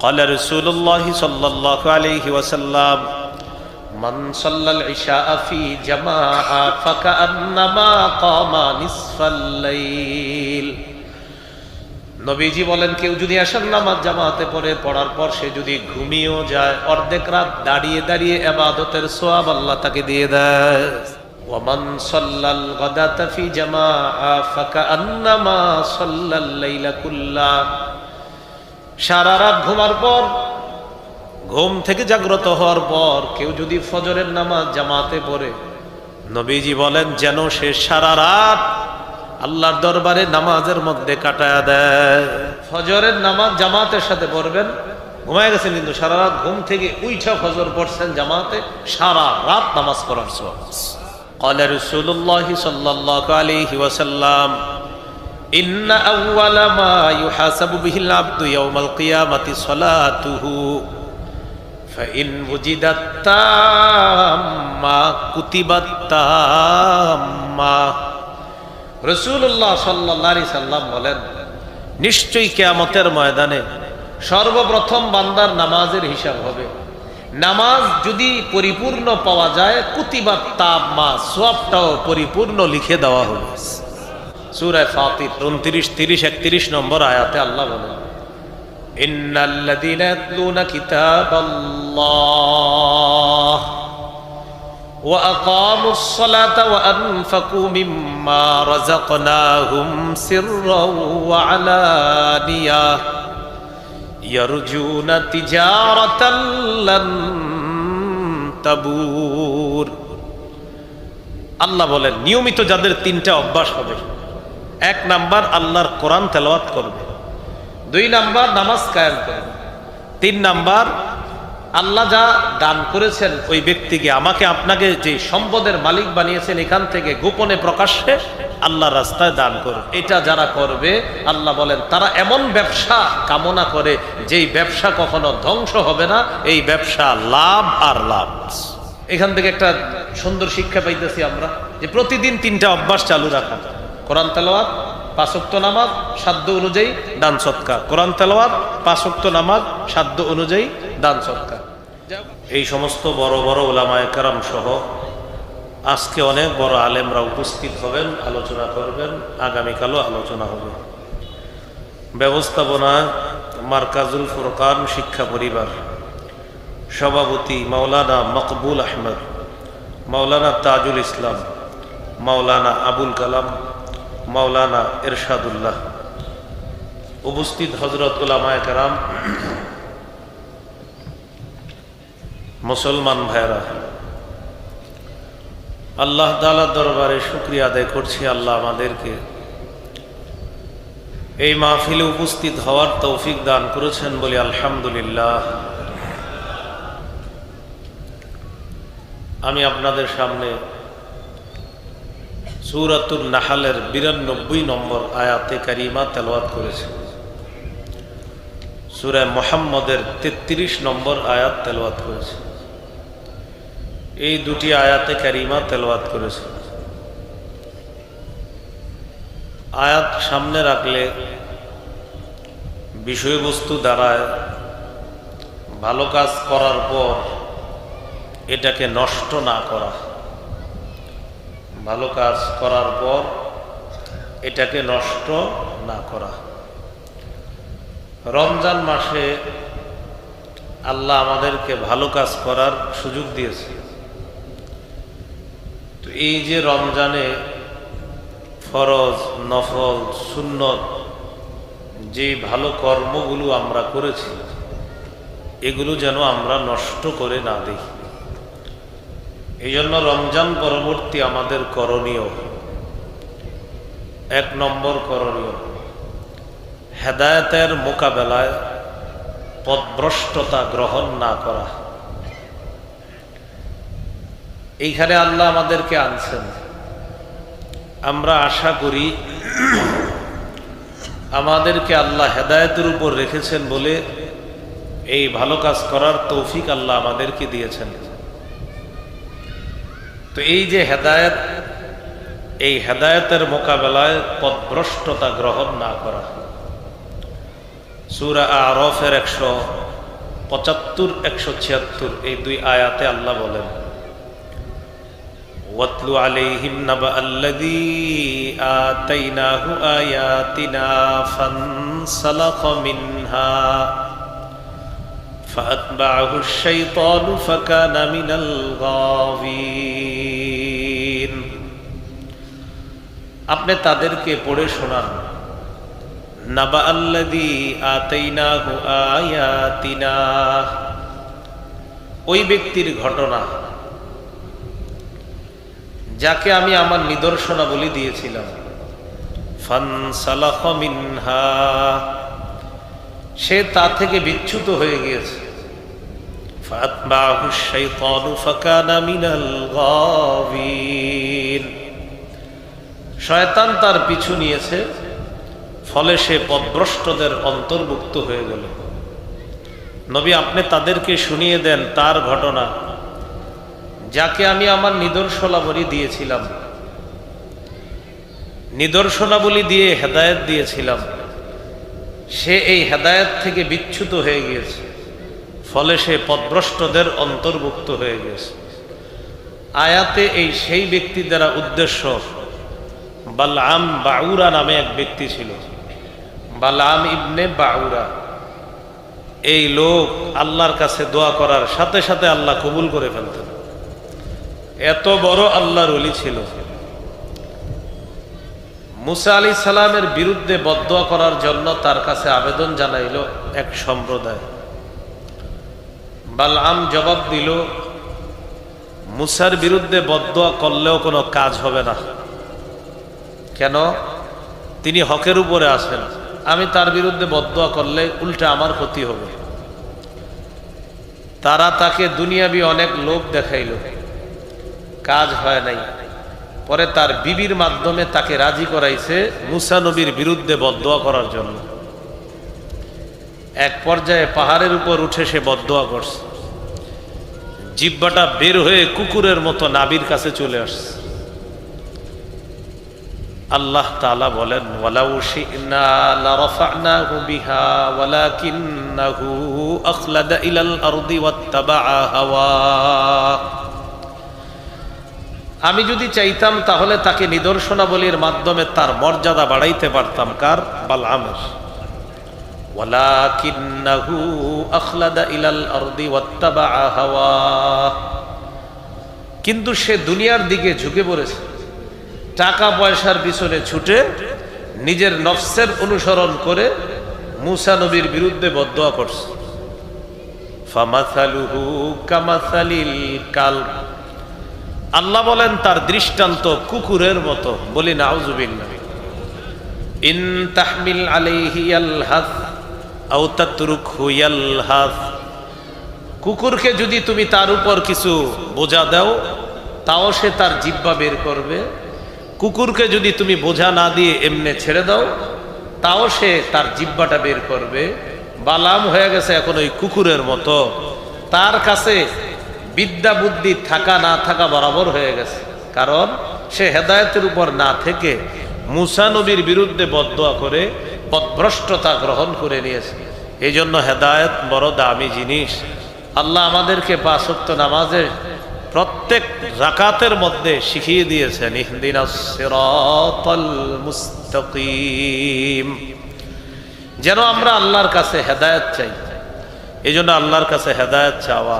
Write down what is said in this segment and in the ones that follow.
قال رسول الله صلى الله عليه وسلم من صلى العشاء في جماعة فكأنما قام نصف الليل। নবীজি বলেন, কেউ যদি এশার নামাজ জামাতে পড়ার পর সে যদি ঘুমিয়েও যায়, অর্ধেক রাত দাঁড়িয়ে দাঁড়িয়ে ইবাদতের সওয়াব আল্লাহ তাকে দিয়ে দেয়। ওয়ামান সাল্লাল গাদাতা ফি জামাআ ফাকান্নামা সাল্লাল লাইলা কুল্লা। সারা রাত ঘুমার পর, ঘুম থেকে জাগ্রত হওয়ার পর কেউ যদি ফজরের নামাজ জামাতে পড়ে, নবীজি বলেন যেন সে সারা রাত আল্লাহর দরবারে নামাজের মধ্যে কাটায়া দেয়। ফজরের নামাজ জামাতের সাথে পড়বেন, ঘুমায় গেছেন কিন্তু সারা রাত ঘুম থেকে উইঠা ফজর পড়ছেন জামাতে, সারা রাত নামাজ পড়ার সওয়াব। قال رسول الله صلى الله عليه وسلم إن أول ما يحاسب به العبد يوم القيامة صلاته فإن وجدت تامة كتبت تامة। রাসূলুল্লাহ সাল্লাল্লাহু আলাইহি সাল্লাম বলেন, নিশ্চয়ই কিয়ামতের ময়দানে সর্বপ্রথম বান্দার নামাজের হিসাব হবে। নামাজ যদি পরিপূর্ণ পাওয়া যায়, কুতিবাত তাম্মা, সওয়াবটাও পরিপূর্ণ লিখে দেওয়া হবে। সূরা ফাতির 29, 30, 31 নম্বর আয়াতে আল্লাহ বলেন, ইন্নাল্লাযীনা ইয়াতলুনা কিতাবাল্লাহ ওয়া আকামুস সালাতা ওয়া আনফাকু মিম্মা রাযাকনাহুম সিররাও ওয়া আলানিয়াহ ইয়ারজুনা তিজারাতাল লান তাবুর। আল্লাহ বলেন, নিয়মিত যাদের তিনটা অভ্যাস হবে, 1 নাম্বার আল্লাহর কোরআন তেলাওয়াত করবে, 2 নাম্বার নামাজ কায়েম করবে, 3 নাম্বার আল্লাহ যা দান করেছেন ওই ব্যক্তিকে, আমাকে আপনাকে যে সম্পদের মালিক বানিয়েছেন, এখান থেকে গোপনে প্রকাশ্যে আল্লাহর রাস্তায় দান করবে। এটা যারা করবে, আল্লাহ বলেন তারা এমন ব্যবসা কামনা করে যেই ব্যবসা কখনো ধ্বংস হবে না, এই ব্যবসা লাভ আর লাভ। এখান থেকে একটা সুন্দর শিক্ষা পাইতেছি আমরা, যে প্রতিদিন 3টা অভ্যাস চালু রাখা, কোরআন তেলাওয়াত, 5 ওয়াক্ত নামাজ, সাধ্য অনুযায়ী দান সৎকার। কোরআন তেলাওয়াত, 5 ওয়াক্ত নামাজ, সাধ্য অনুযায়ী দান সৎকার। এই সমস্ত বড় বড় উলামায়ে কেরাম সহ আজকে অনেক বড় আলেমরা উপস্থিত হবেন, আলোচনা করবেন, আগামীকালও আলোচনা হবে। ব্যবস্থাপনায় মারকাজুল ফুরকান শিক্ষা পরিবার, সভাপতি মাওলানা মকবুল আহমদ, মাওলানা তাজুল ইসলাম, মাওলানা আবুল কালাম, মাওলানা এরশাদুল্লাহ। উপস্থিত হযরত উলামায়ে কেরাম, মুসলমান ভাইরা, আল্লাহ তাআলার দরবারে শুকরিয়া আদায় করছি, আল্লাহ আমাদেরকে এই মাহফিলে উপস্থিত হওয়ার তৌফিক দান করেছেন বলে আলহামদুলিল্লাহ। আমি আপনাদের সামনে সূরাতুন নাহলের 92 নম্বর আয়াতে কারিমা তেলাওয়াত করেছি, সূরা মুহাম্মদের 33 নম্বর আয়াত তেলাওয়াত করেছি। এই 2টি আয়াতে কারিমা তেলাওয়াত করেছি। আয়াত সামনে রাখলে বিষয়বস্তু দ্বারায় ভালো কাজ করার পর এটাকে নষ্ট না করা, ভালো কাজ করার পর এটাকে নষ্ট না করা। রমজান মাসে আল্লাহ আমাদেরকে ভালো কাজ করার সুযোগ দিয়েছে। তো এই যে রমজানে ফরজ, নফল, সুন্নত যে ভালো কর্মগুলো আমরা করেছি, এগুলো যেন আমরা নষ্ট করে না দিই। এই জন্য রমজান পরবর্তী আমাদের করণীয়, 1 নম্বর করণীয়, হেদায়েতের মোকাবেলায় পথভ্রষ্টতা গ্রহণ না করা। এইখানে আল্লাহ আমাদেরকে আনছেন, আমরা আশা করি আমাদেরকে আল্লাহ হেদায়েতের উপর রেখেছেন বলে এই ভালো কাজ করার তৌফিক আল্লাহ আমাদেরকে দিয়েছেন। তো এই যে হেদায়েত, এই হেদায়েতের মোকাবেলায় পথভ্রষ্টতা গ্রহণ না করা। সূরা আরাফের 175 176 এই দুই আয়াতে আল্লাহ বলেন, ওয়াতলু আলাইহিম নাবা আল্লাযী আতাইনাহু আয়াতিনা ফানসালাখা মিনহা ফাআতবা'হু আশ-শাইতানু ফাকানা মিনাল গাওয়িন। আপনি তাদেরকে পড়ে শোনান, নাবা আল্লাযী আতাইনাহু আয়াতিনা, ওই ব্যক্তির ঘটনা যাকে আমি আমার নিদর্শনাবলী দিয়েছিলাম। ফানসালাখা মিনহা, সে তা থেকে বিচ্যুত হয়ে গিয়েছে। ফাআতবা'হু আশ-শাইতানু ফাকানা মিনাল গাওয়িন, শয়তান তার পিছু নিয়েছে, ফলে সে পথভ্রষ্টদের অন্তর্ভুক্ত হয়ে গেল। নবী, আপনি তাদেরকে শুনিয়ে দেন তার ঘটনা যাকে আমি আমার নিদর্শনাবলী দিয়েছিলাম, নিদর্শনাবলী দিয়ে হেদায়েত দিয়েছিলাম, সে এই হেদায়েত থেকে বিচ্যুত হয়ে গিয়েছে, ফলে সে পথভ্রষ্টদের অন্তর্ভুক্ত হয়ে গিয়েছে। আয়াতে এই সেই ব্যক্তি দ্বারা উদ্দেশ্য, বালআম বাউরা নামে এক ব্যক্তি ছিল, বালআম ইবনে বাউরা। এই লোক আল্লাহর কাছে দোয়া করার সাথে সাথে আল্লাহ কবুল করে ফেলতেন, এত বড় আল্লাহর ওলি ছিল। মুসা আলাইহিস সালামের বিরুদ্ধে বদদোয়া করার জন্য তার কাছে আবেদন জানাইল এক সম্প্রদায়। বালআম জবাব দিল, মুসার বিরুদ্ধে বদদোয়া করলেও কোনো কাজ হবে না। কেন? তিনি হকের উপরে আছেন, আমি তার বিরুদ্ধে বদদোয়া করলে উল্টা আমার ক্ষতি হবে। তারা তাকে দুনিয়াবি অনেক লোভ দেখাইল, কাজ হয় নাই। পরে তার বিবির মাধ্যমে তাকে রাজি করাইছে মুসা নবীর বিরুদ্ধে বদদোয়া করার জন্য। এক পর্যায়ে পাহাড়ের উপর উঠে সে বদদোয়া করছে, জিহ্বাটা বের হয়ে কুকুরের মতো নাবির কাছে চলে আসছে। আল্লাহ তাআলা বলেন, ওয়ালাউ শি'না লারাফা'নাহু বিহা ওয়ালাকিন্নাহু আখলাদা ইলাল আরদি ওয়াত্তাবা'a হাওয়া। আমি যদি চাইতাম তাহলে তাকে নিদর্শনাবলীর মাধ্যমে তার মর্যাদা বাড়াইতে পারতাম। কার? বালআমের। ওয়ালাকিন্নাহু আখলাদা ইলাল আরদি ওয়াত্তাবা'a হাওয়া, কিন্তু সে দুনিয়ার দিকে ঝুঁকে পড়েছে, টাকা পয়সার পিছনে ছুটে নিজের নফসের অনুসরণ করে মুসা নবীর বিরুদ্ধে বদদোয়া করছে। ফামাসালুহু কামাসালিল কালব, আল্লাহ বলেন তার দৃষ্টান্ত কুকুরের মতো। বলি নাউযুবিল্লাহ। ইন তাহমিল আলাইহি ইয়ালহাস আও তাতরুকহু ইয়ালহাস, কুকুরকে যদি তুমি তার উপর কিছু বোঝা দাও তাও সে তার জিহ্বা বের করবে, কুকুরকে যদি তুমি বোঝা না দিয়ে এমনে ছেড়ে দাও তাও সে তার জিহ্বাটা বের করবে। বালাম হয়ে গেছে এখন ওই কুকুরের মতো, তার কাছে বিদ্যা বুদ্ধি থাকা না থাকা বরাবর হয়ে গেছে, কারণ সে হেদায়েতের উপর না থেকে মুসা নবীর বিরুদ্ধে বদদোয়া করে পথভ্রষ্টতা গ্রহণ করে নিয়েছে। এই জন্য হেদায়েত বড় দামি জিনিস। আল্লাহ আমাদেরকে ৫ ওয়াক্ত নামাজে প্রত্যেক রাকাতের মধ্যে শিখিয়ে দিয়েছেন, ইহদিনাস সিরাতাল মুস্তাকিম, যেন আমরা আল্লাহর কাছে হেদায়েত চাই। এই জন্য আল্লাহর কাছে হেদায়েত চাওয়া।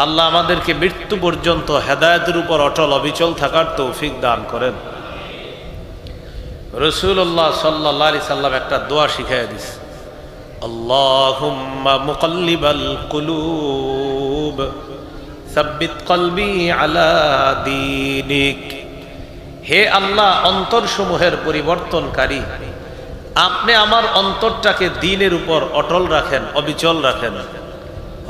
আল্লাহ আমাদেরকে মৃত্যু পর্যন্ত হেদায়েতের উপর অটল অবিচল থাকার তৌফিক দান করেন। রাসূলুল্লাহ সাল্লাল্লাহু আলাইহি সাল্লাম একটা দোয়া শিখিয়ে দিয়েছে, আল্লাহুম্মা মুকাল্লিবাল কুলুব সাব্বিত কলবি আলা দীনিক। হে আল্লাহ, অন্তরসমূহের পরিবর্তনকারী, আপনি আমার অন্তরটাকে দ্বীনের উপর অটল রাখেন, অবিচল রাখেন।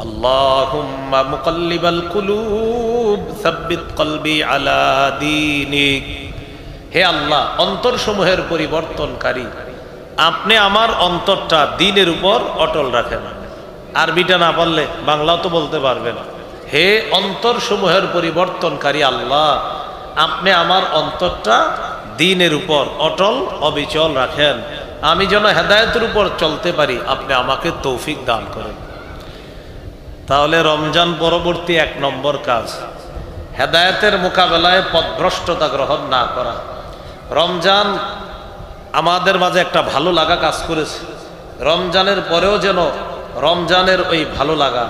আল্লাহুম্মা মুকাল্লিবাল কুলুব সাব্বিত কলবি আলা দীনিক। হে আল্লাহ, অন্তরসমূহের পরিবর্তনকারী, আপনি আমার অন্তরটা দ্বীনের উপর অটল রাখেন। আরবিটা না পারলে বাংলাও তো বলতে পারবেন। হে অন্তরসমূহের পরিবর্তনকারী আল্লাহ, আপনি আমার অন্তরটা দ্বীনের উপর অটল অবিচল রাখেন। আমি যেন হেদায়েতের উপর চলতে পারি, আপনি আমাকে তৌফিক দান করেন। তাহলে রমজান পরবর্তী 1 নম্বর কাজ, হেদায়েতের মোকাবেলায় পথভ্রষ্টতা গ্রহণ না করা। রমজান আমাদের মাঝে একটা ভালো লাগা কাজ করেছে, রমজানের পরেও যেন রমজানের ওই ভালো লাগা,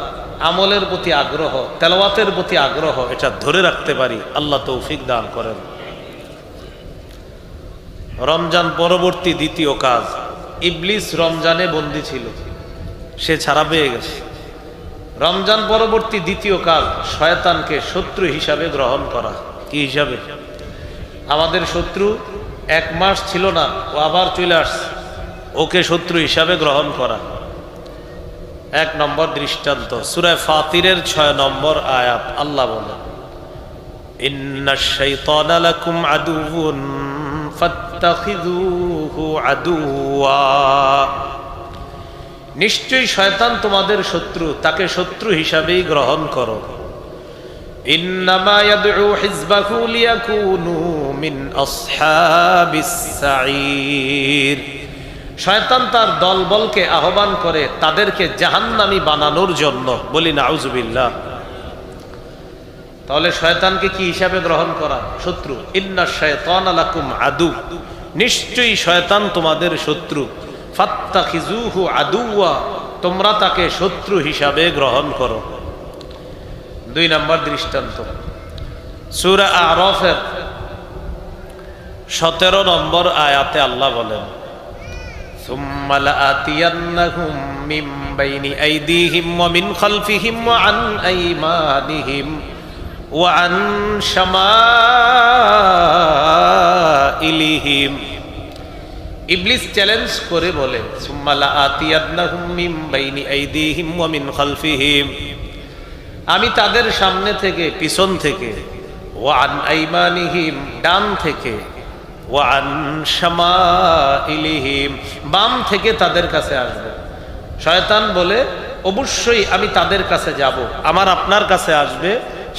আমলের প্রতি আগ্রহ, তেলাওয়াতের প্রতি আগ্রহ, এটা ধরে রাখতে পারি। আল্লাহ তৌফিক দান করেন। রমজান পরবর্তী দ্বিতীয় কাজ, ইবলিস রমজানে বন্দী ছিল, সে ছাড়া পেয়ে গেছে। রমজান পরবর্তী দ্বিতীয় কাজ, শয়তানকে শত্রু হিসাবে গ্রহণ করা। কি হিসাবে? আমাদের শত্রু 1 মাস ছিল না, ও আবার চলে আসছে, ওকে শত্রু হিসাবে গ্রহণ করা। 1 নম্বর দৃষ্টান্ত সূরা ফাতিরের 6 নম্বর আয়াত, আল্লাহ বলেন, ইন্নাশ শাইতানা লাকুম আদুউন ফাত্তাখিযুহু আদুওয়া। নিশ্চয়ই শয়তান তোমাদের শত্রু, তাকে শত্রু হিসাবেই গ্রহণ করো। ইন্নামা ইয়াদউ হিজবাহু লিয়াকুনু মিন আসহাবিস সাঈর। শয়তান তার দলবলকে আহ্বান করে তাদেরকে জাহান্নামী বানানোর জন্য। বলি নাউজুবিল্লাহ। তাহলে শয়তানকে কি হিসাবে গ্রহণ করা? শত্রু। ইন্নাশ শাইতানা লাকুম আদু, নিশ্চয়ই শয়তান তোমাদের শত্রু। ফাত্তাখিযুহু আদুওয়া, তোমরা তাকে শত্রু হিসাবে গ্রহণ করো। 2 নম্বর দৃষ্টান্ত সূরা আরাফের 17 নম্বর আয়াতে আল্লাহ বলেন, সুম্মা লাআতিয়ান্নাহুম মিন বাইনি আইদিহিম ওয়া মিন খালফিহিম ওয়া আন আইমানিহিম ওয়া আন শামাইলিহিম। ইবলিস চ্যালেঞ্জ করে বলে, সুম্মা লাআতিয়ান্নাহুম মিন বাইনি আইদিহিম ওয়া মিন খালফিহিম, আমি তাদের সামনে থেকে, পিছন থেকে, ওয়া আন আইমানিহিম, ডান থেকে, ওয়া আন শামাইলিহিম, বাম থেকে তাদের কাছে আসবে। শয়তান বলে, অবশ্যই আমি তাদের কাছে যাব, আমার আপনার কাছে আসবে,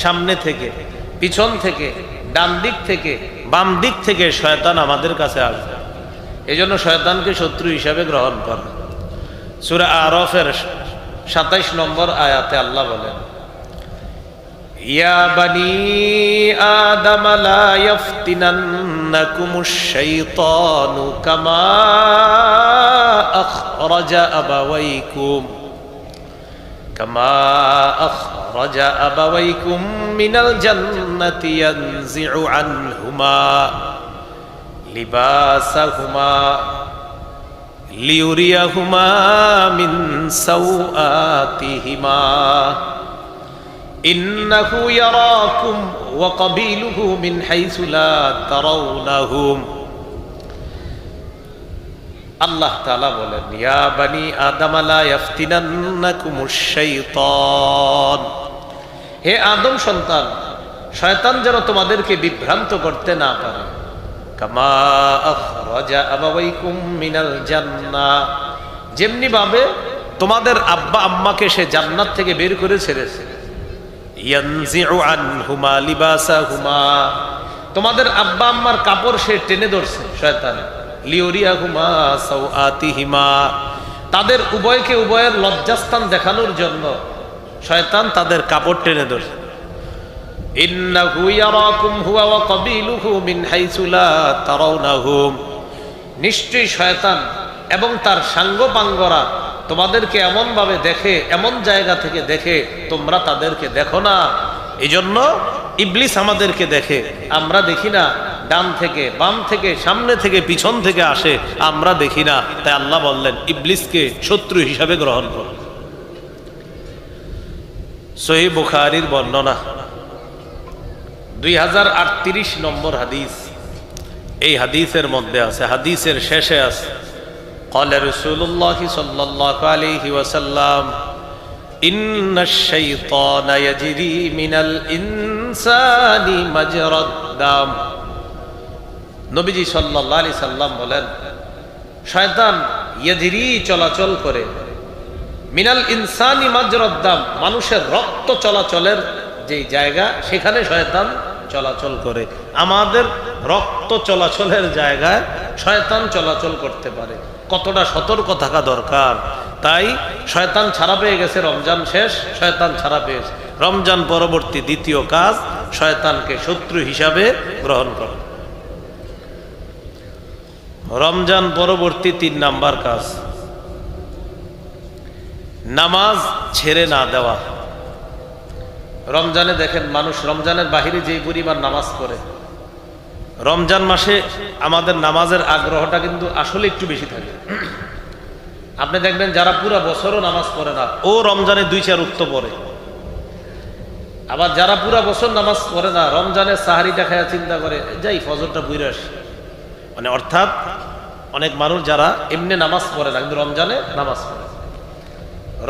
সামনে থেকে, পিছন থেকে, ডান দিক থেকে, বাম দিক থেকে শয়তান আমাদের কাছে আসবে। এজন্য শয়তানকে শত্রু হিসাবে গ্রহণ করে। সূরা আরাফের 27 নম্বর আয়াতে আল্লাহ বলেন, ইয়া বানি আদম লা ইফতিনান্নাকুমুশ শাইতানু কামা আখরাজা আবাওয়াইকুম মিনাল জান্নাতি ইয়ানজিউ আনহুমা লিবাসাহুমা লিউরিয়াহুমা মিন সাওআতিহিমা ইন্নাহু ইয়ারাকুম ওয়া কাবিলুহু মিন হাইসু লা তারাউনাহুম। আল্লাহ তাআলা বলেন, ইয়া বানি আদম লা ইফতিনান্নাকুমুশ শাইতান, হে আদম সন্তান, শয়তান যেন তোমাদেরকে বিভ্রান্ত করতে না পারে। কামা আখরাজা আবাওয়াইকুম মিনাল জান্নাহ, যেমনি ভাবে তোমাদের আব্বা আম্মাকে সে জান্নাত থেকে বের করে ছেড়েছে। ইয়ানজিউ আনহুমা লিবাসাহুমা, তোমাদের আব্বা আম্মার কাপড় সে টেনে ধরছে শয়তান। লিউরিয়াহুমা সাওআতিহিমা, তাদের উভয়কে উভয়ের লজ্জাস্থান দেখানোর জন্য শয়তান তাদের কাপড় টেনে ধরছে। ইন্নাহু ইয়ারাকুম হুয়া ওয়া কাবিলুহু মিন হাইসু লা তারাউনাহুম, নিশ্চয়ই শয়তান এবং তার সাঙ্গপাঙ্গরা তোমাদেরকে এমন ভাবে দেখে, এমন জায়গা থেকে দেখে তোমরা তাদেরকে দেখো না। এজন্য ইবলিস আমাদেরকে দেখে, আমরা দেখি না। ডান থেকে, বাম থেকে, সামনে থেকে, পিছন থেকে আসে, আমরা দেখি না। তাই আল্লাহ বললেন, ইবলিসকে শত্রু হিসাবে গ্রহণ করো। সহিহ বুখারীর বর্ণনা 2038 নম্বর হাদিস। এই হাদিসের মধ্যে আছে, হাদিসের শেষে আছে, قال رسول الله صلى الله عليه وسلم إن الشيطان يجري من الإنسان مجرى الدم। নবীজি সাল্লাল্লাহু আলাইহি সাল্লাম বলেন, শয়তান ইয়াজরি, চলাচল করে, মিনাল ইনসানি মাজরাদ দাম, মানুষের রক্ত চলাচলের যে জায়গা সেখানে শয়তান চলাচল করে। আমাদের রক্ত চলাচলের জায়গায় শয়তান চলাচল করতে পারে। কতটা সতর্ক থাকা দরকার। তাই শয়তান ছাড়া পেয়ে গেছে, রমজান শেষ, শয়তান ছাড়া পেয়েছে। রমজান পরবর্তী দ্বিতীয় কাজ শয়তানকে শত্রু হিসাবে গ্রহণ করা। রমজান পরবর্তী 3 নাম্বার কাজ নামাজ ছেড়ে না দেওয়া। রমজানে দেখেন মানুষ রমজানের বাহিরে যেই পরিমাণ নামাজ পড়ে, রমজান মাসে আমাদের নামাজের আগ্রহটা কিন্তু আসলে একটু বেশি থাকে। আপনি দেখবেন যারা পুরো বছরও নামাজ পড়ে না, ও রমজানে 2-4 উক্ত পড়ে। আবার যারা পুরো বছর নামাজ পড়ে না, রমজানে সাহারি দেখায় চিন্তা করে যাই ফজরটা বুইরা আসি। মানে অর্থাৎ অনেক মানুষ যারা এমনি নামাজ পড়ে না কিন্তু রমজানে নামাজ পড়ে।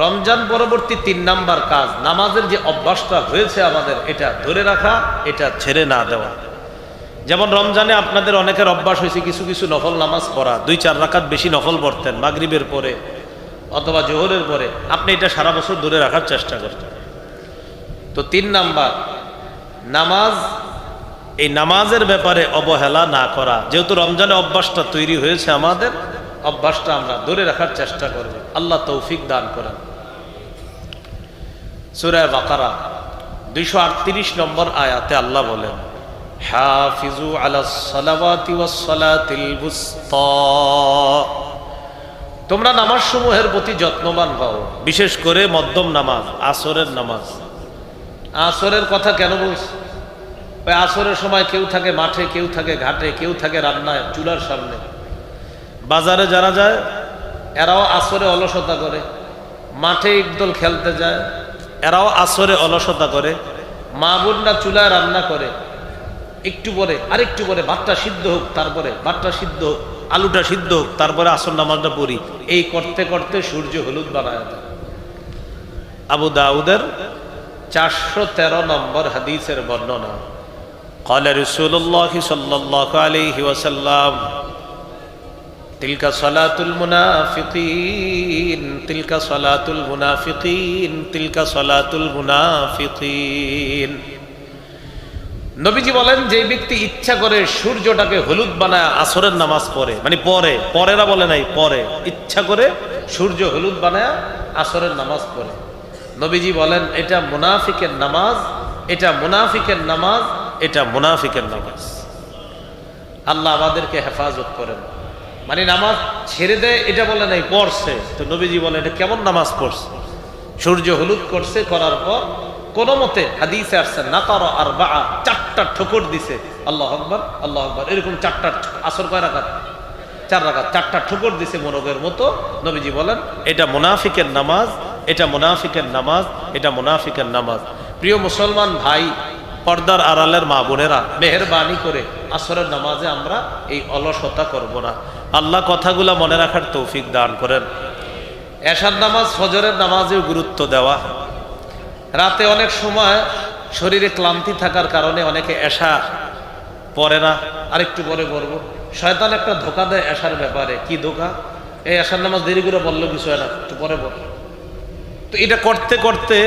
রমজান পরবর্তী 3 নাম্বার কাজ নামাজের যে অভ্যাসটা হয়েছে আমাদের, এটা ধরে রাখা, এটা ছেড়ে না দেওয়া। যেমন রমজানে আপনাদের অনেকের অভ্যাস হয়েছে কিছু কিছু নফল নামাজ পড়া, 2-4 রাকাত বেশি নফল পড়তেন মাগরিবের পরে অথবা জোহরের পরে, আপনি এটা সারা বছর ধরে রাখার চেষ্টা করতেন। তো 3 নাম্বার নামাজ, এই নামাজের ব্যাপারে অবহেলা না করা। যেহেতু রমজানে অভ্যাসটা তৈরি হয়েছে আমাদের, অভ্যাসটা আমরা ধরে রাখার চেষ্টা করব। আল্লাহ তৌফিক দান করেন। সূরা বাকারা 238 নম্বর আয়াতে আল্লাহ বলেন, হাফিজু আলাস সালাওয়াতি ওয়াস সালাতিল বুসতা, তোমরা নামাজ সমূহের প্রতি যত্নবান হও, বিশেষ করে মধ্যম নামাজ, আসরের নামাজ। আসরের কথা কেন বলছি? ওই আসরের সময় কেউ থাকে মাঠে, কেউ থাকে ঘাটে, কেউ থাকে রান্নায় চুলার সামনে। বাজারে যারা যায় এরাও আসরে অলসতা করে, মাঠে একদল খেলতে যায় এরাও আসরে অলসতা করে, মা বোনরা চুলায় রান্না করে, একটু পরে আরেকটু পরে ভাতটা সিদ্ধ হোক, তারপরে ভাতটা সিদ্ধ হোক, আলুটা সিদ্ধ হোক, তারপরে আসর নামাজটা পড়ি। এই করতে করতে সূর্য হলুদ বানায় দেয়। আবু দাউদের 413 নম্বর হাদিসের বর্ণনা, قال رسول الله صلى الله عليه وسلم تلك صلاة المنافقين تلك صلاة المنافقين تلك صلاة المنافقين। নবীজি বলেন, যে ব্যক্তি ইচ্ছা করে সূর্যটাকে হলুদ বানায় আসরের নামাজ পড়ে, মানে পরেরা বলে নাই, পরে ইচ্ছা করে সূর্য হলুদ বানায় আসরের নামাজ পড়ে, নবীজি বলেন এটা মুনাফিকের নামাজ, এটা মুনাফিকের নামাজ, এটা মুনাফিকের নামাজ। আল্লাহ আমাদেরকে হেফাজত করেন। মানে নামাজ ছেড়ে দেয় এটা বলে নাই, পড়ছে। তো নবীজি বলেন এটা কেমন নামাজ পড়ছে? সূর্য হলুদ করছে, করার পর কোন মতে হাদিসে আসছে নাকারা আরবা, 4টা ঠোকর দিছে, আল্লাহু আকবার আল্লাহু আকবার, এরকম 4টা। আসর কয় রাকাত? 4 রাকাত, 4টা ঠোকর দিছে মোরগের মতো। নবীজি বলেন এটা মুনাফিকের নামাজ, এটা মুনাফিকের নামাজ, এটা মুনাফিকের নামাজ। প্রিয় মুসলমান ভাই, পর্দার আড়ালের মা বোনেরা, মেহেরবানি করে আসরের নামাজে আমরা এই অলসতা করব না। আল্লাহ কথাগুলা মনে রাখার তৌফিক দান করেন। এশার নামাজ, ফজরের নামাজেও গুরুত্ব দেওয়া। রাতে অনেক সময় শরীরে ক্লান্তি থাকার কারণে অনেকে এশা পড়ে না, আরেকটু পরে পড়বো। শয়তান একটা ধোকা দেয় এশার ব্যাপারে। কি ধোকা? এই এশার নামাজ দেরি করে বললো কিছু হয় না, একটু পরে পড়। তো এটা করতে করতে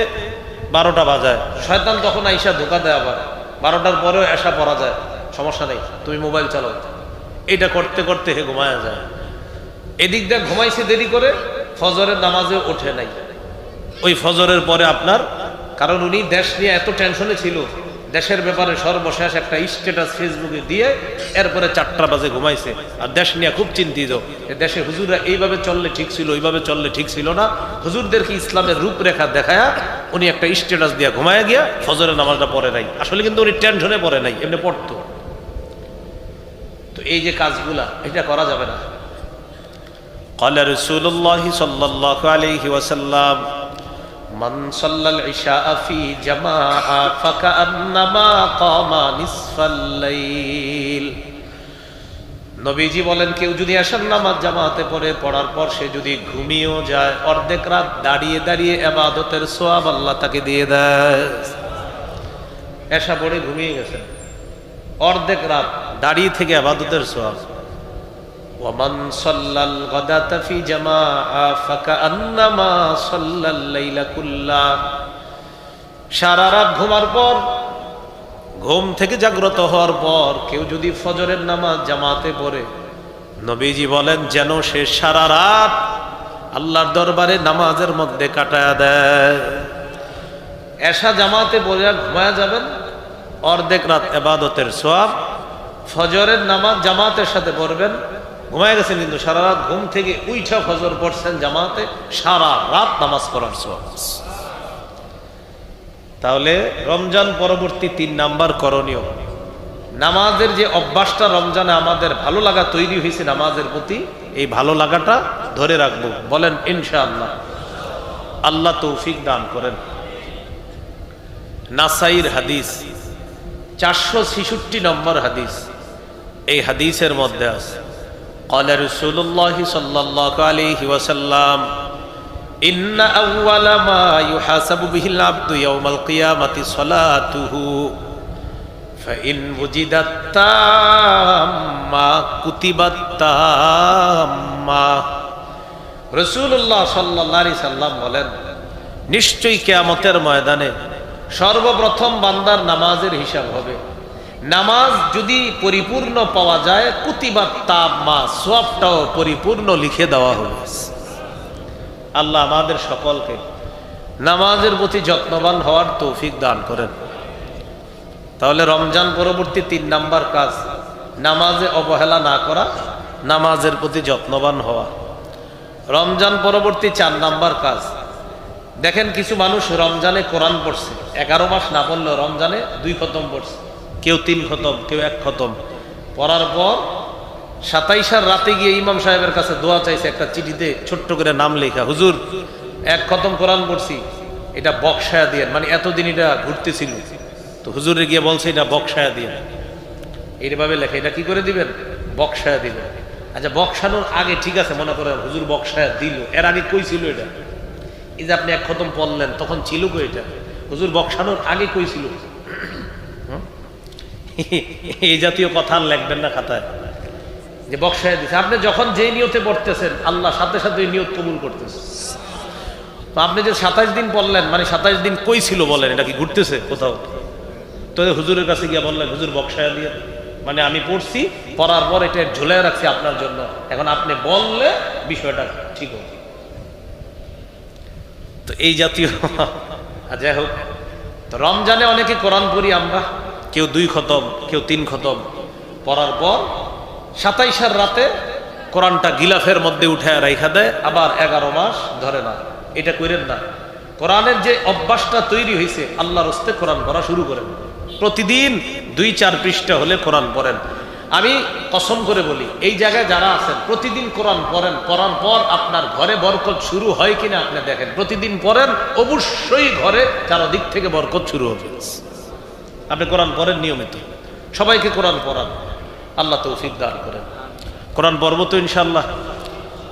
12টা বাজায়, শয়তান তখন আইসা ধোকা দেয়। আবার 12টার পরেও এশা পড়া যায়, সমস্যা নেই, তুমি মোবাইল চালাও। এটা করতে করতে হে ঘুমায়া যায়। এদিক দিয়ে ঘুমাইছে দেরি করে, ফজরের নামাজে ওঠে নাই। ওই ফজরের পরে আপনার, কারণ উনি দেশ নিয়ে এত টেনশনে ছিল, দেশের ব্যাপারে সর্বশেষ একটা স্ট্যাটাস ফেসবুকে দিয়ে এরপরে 4টা বাজে ঘুমাইছে। আর দেশ নিয়ে খুব চিন্তিত, দেশে হুজুররা এইভাবে চললে ঠিক ছিল, ওইভাবে চললে ঠিক ছিল না। হুজুরদেরকে ইসলামের রূপরেখা দেখায়া উনি একটা স্ট্যাটাস দিয়ে ঘুমায় গিয়া ফজরের নামাজটা পড়ে নাই। আসলে কিন্তু উনি টেনশনে পড়ে নাই, এমনি পড়তো। তো এই যে কাজগুলা, এটা করা যাবে না। قال رسول الله صلى الله عليه وسلم من صلى العشاء في جماعة فكأنما قام نصف الليل। নবীজি বলেন, কেউ যদি এশার নামাজ জামাতে পড়ে, পড়ার পর সে যদি ঘুমিয়েও যায়, অর্ধেক রাত দাঁড়িয়ে দাঁড়িয়ে ইবাদতের সওয়াব আল্লাহ তাকে দিয়ে দেয়। এশা পড়ে ঘুমিয়ে গেছেন, অর্ধেক রাত দাঁড়িয়ে থেকে ইবাদতের সওয়াব। ওয়ামান সাল্লাল গাদাতা ফি জামাআ ফাকান্নামা সাল্লাল লাইলা কুল্লাহ। সারা রাত ঘুমার পর, ঘুম থেকে জাগ্রত হওয়ার পর কেউ যদি ফজরের নামাজ জামাতে পড়ে, নবীজি বলেন যেন সে সারা রাত আল্লাহর দরবারে নামাজের মধ্যে কাটায়া দেয়। এশা জামাতে বলে ঘুমায়া যাবেন, অর্ধেক রাত ইবাদতের সওয়াব। ফজরের নামাজ জামাতের সাথে পড়বেন, ঘুমায় গেছেন কিন্তু সারা রাত ঘুম থেকে উইঠা ফজর পড়ছেন জামাতে, সারা রাত নামাজ পড়ার সওয়াব। তাহলে রমজান পরবর্তী 3 নাম্বার করণীয়, নামাজের যে অভ্যাসটা রমজানে আমাদের ভালো লাগা তৈরি হয়েছে নামাজের প্রতি, এই ভালো লাগাটা ধরে রাখবো। বলেন ইনশাআল্লাহ। আল্লাহ তৌফিক দান করেন। নাসাইর হাদিস 466 নম্বর হাদিস। এই হাদিসের মধ্যে আছে قال رسول الله صلى الله عليه وسلم إن أول ما يحاسب به العبد يوم القيامة صلاته فإن وجدت تامة كتبت تامة। রাসূলুল্লাহ সাল্লাল্লাহু আলাইহি সাল্লাম বলেন, নিশ্চয়ই কিয়ামতের ময়দানে সর্বপ্রথম বান্দার নামাজের হিসাব হবে। নামাজ যদি পরিপূর্ণ পাওয়া যায়, কুতিবাত তাম্মা, সওয়াবটাও পরিপূর্ণ লিখে দেওয়া হবে। আল্লাহ আমাদের সকলকে নামাজের প্রতি যত্নবান হওয়ার তৌফিক দান করেন। তাহলে রমজান পরবর্তী 3 নাম্বার কাজ, নামাজে অবহেলা না করা, নামাজের প্রতি যত্নবান হওয়া। রমজান পরবর্তী 4 নাম্বার কাজ, দেখেন কিছু মানুষ রমজানে কোরআন পড়ছে, 11 মাস না পড়লেও রমজানে 2 খতম পড়ছে, কেউ 3 খতম, কেউ 1 খতম। পড়ার পর 27 রাতে গিয়ে ইমাম সাহেবের কাছে দোয়া চাইছে, একটা চিঠিতে ছোট্ট করে নাম লেখা, হুজুর 1 খতম কোরআন পড়ছি, এটা বক্সায়া দিয়ে, মানে এতদিন এটা ঘুরতেছিল, তো হুজুরে গিয়ে বলছে এটা বক্সায়া দিয়ে। এইভাবে লেখা, এটা কি করে দিবেন? বক্সায়া দিবেন। আচ্ছা, বক্সানোর আগে ঠিক আছে, মনে করেন হুজুর বক্সায়া দিল, এর আগে কই ছিল এটা? এই যে আপনি 1 খতম পড়লেন, তখন ছিল কই এটা? হুজুর বক্সানোর আগে কই ছিল? এই জাতীয় কথা লিখবেন না খাতায় যে বক্সায় দিচ্ছে। আপনি যখন যে নিয়তে পড়তেছেন, আল্লাহ সাথে সাথে ওই নিয়ত কবুল করতেছে। তো আপনি যে 27 দিন পড়লেন, মানে 27 দিন কই ছিল বলেন? এটা কি ঘুরতেছে কোথাও? তো হুজুরের কাছে গিয়ে বললেন, হুজুর বক্সায় দিয়ে, মানে আমি পড়ছি, পড়ার পর এটা ঝুলে রাখছি আপনার জন্য, এখন আপনি বললে বিষয়টা ঠিক হবে। তো এই জাতীয় যাই হোক, তো রমজানে অনেকে কোরআন পড়ি আমরা, কেউ 2 খতম, কেউ 3 খতম। পড়ার পর 27 রাতে কোরআনটা গিলাফের মধ্যে উঠায় রাইখা দেয়, আবার 11 মাস ধরে না। এটা করেন না। কোরআনের যে অভ্যাসটা তৈরি হয়েছে, আল্লাহর হস্তে কোরআন পড়া শুরু করেন। প্রতিদিন 2-4 পৃষ্ঠা হলে কোরআন পড়েন। আমি কসম করে বলি, এই জায়গায় যারা আছেন প্রতিদিন কোরআন পড়েন, পড়ার পর আপনার ঘরে বরকত শুরু হয় কিনা আপনি দেখেন। প্রতিদিন পড়েন, অবশ্যই ঘরে চারদিক থেকে বরকত শুরু হবে। আপনি কোরআন পড়েন নিয়মিত, সবাইকে কোরআন পড়ান, আল্লাহ তৌফিক দান করেন। কোরআন পড়ব তো ইনশাআল্লাহ।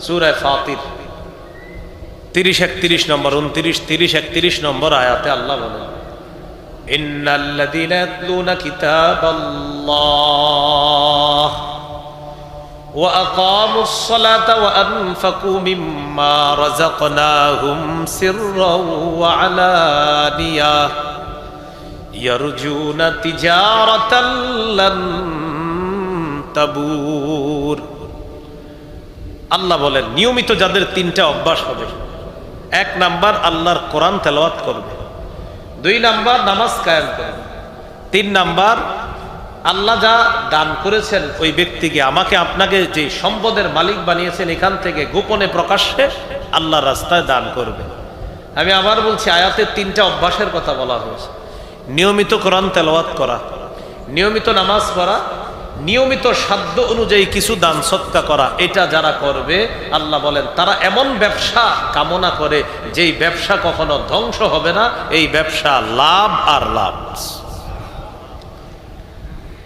সূরা ফাতির 30-31 নম্বর, 29-30-31 নম্বর আয়াতে আল্লাহ বলেন, ইন্নাল্লাযীনা ইয়াতলুনা কিতাবাল্লাহ ওয়া আকামুস সালাতা ওয়া আনফাকু মিম্মা রাযাকনাহুম সিররাও ওয়া আলানিয়াহ ইয়ারজুনা তিজারাতাল লান তাবুর। আল্লাহ বলেন, নিয়মিত যাদের 3টা অভ্যাস হবে, 1 নাম্বার আল্লাহর কোরআন তেলাওয়াত করবে, 2 নাম্বার নামাজ কায়েম করবে, 3 নাম্বার আল্লাহ যা দান করেছেন ওই ব্যক্তিকে, আমাকে আপনাকে যে সম্পদের মালিক বানিয়েছেন, এখান থেকে গোপনে প্রকাশ্যে আল্লাহর রাস্তায় দান করবে। আমি আবার বলছি, আয়াতে 3টা অভ্যাসের কথা বলা হয়েছে। নিয়মিত কোরআন তেলাওয়াত করা, নিয়মিত নামাজ পড়া, নিয়মিত সাধ্য অনুযায়ী কিছু দান সদকা করা। এটা যারা করবে, আল্লাহ বলেন তারা এমন ব্যবসা কামনা করে যেই ব্যবসা কখনো ধ্বংস হবে না, এই ব্যবসা লাভ আর লাভ।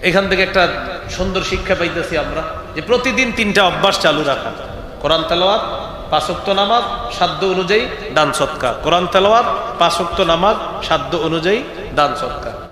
এখান থেকে একটা সুন্দর শিক্ষা পাইতেছি আমরা, যে প্রতিদিন 3টা অভ্যাস চালু রাখা, কোরআন তেলাওয়াত, 5 ওয়াক্ত নামাজ, সাধ্য অনুযায়ী দান সদকা। কোরআন তেলাওয়াত, 5 ওয়াক্ত নামাজ, সাধ্য অনুযায়ী দান সদকা।